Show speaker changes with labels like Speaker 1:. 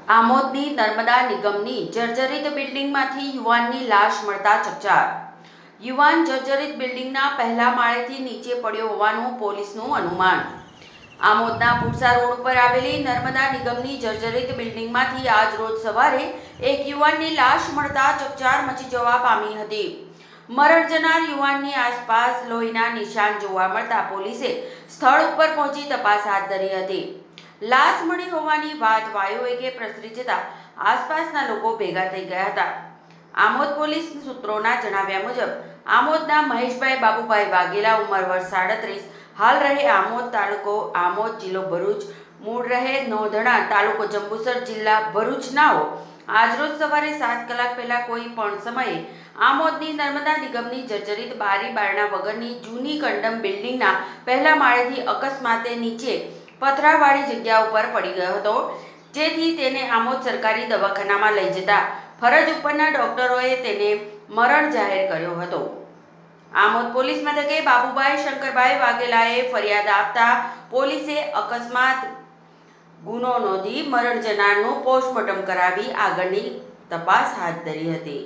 Speaker 1: આમોદની નર્મદા નિગમની જર્જરિત બિલ્ડિંગમાંથી યુવાનની લાશ મળતા ચકચાર। યુવાન જર્જરિત બિલ્ડિંગના પહેલા માળેથી નીચે પડ્યો હોવાનું પોલીસનું અનુમાન। આમોદના પુરસા રોડ ઉપર આવેલી નર્મદા નિગમની જર્જરિત બિલ્ડિંગમાંથી આજ રોજ સવારે એક યુવાનની લાશ મળતા ચકચાર મચી જવા પામી હતી। મરણ જનાર યુવાનની આસપાસ લોહીના નિશાન જોવા મળતા પોલીસે સ્થળ ઉપર પહોંચી તપાસ હાથ ધરી હતી। લાશ મળી હોવાની વાત વાયુવેગે પ્રસરી જતા આસપાસના લોકો ભેગા થઈ ગયા હતા। આમોદ પોલીસ સૂત્રોના જણાવ્યા મુજબ આમોદના મહેશભાઈ બાબુભાઈ વાઘેલા ઉંમર વર્ષ 37 હાલ રહે આમોદ તાલુકો આમોદ જિલ્લો ભરૂચ મૂળ રહે નોંધણા તાલુકો જંબુસર જિલ્લા ભરૂચનાઓ આજરોજ સવારે 7 કલાક પહેલા કોઈ પણ સમયે આમોદની નર્મદા નિગમની જર્જરિત બારી બારણા વગરની જૂની કંડમ બિલ્ડિંગના પહેલા માળેથી અકસ્માતે નીચે પથરાવાળી જગ્યા ઉપર પડી ગયો હતો, જેથી તેને આમોદ સરકારી દવાખાનામાં લઈ જતા ફરજ ઉપરના ડોક્ટરોએ તેને મરણ જાહેર કર્યો હતો। આમોદ પોલીસ મથકે બાબુભાઈ શંકરભાઈ વાઘેલાએ ફરિયાદ આપતા પોલીસે અકસ્માત ગુનો નોંધી મરણ જનારનું પોસ્ટમોર્ટમ કરાવી આગળની તપાસ હાથ ધરી હતી।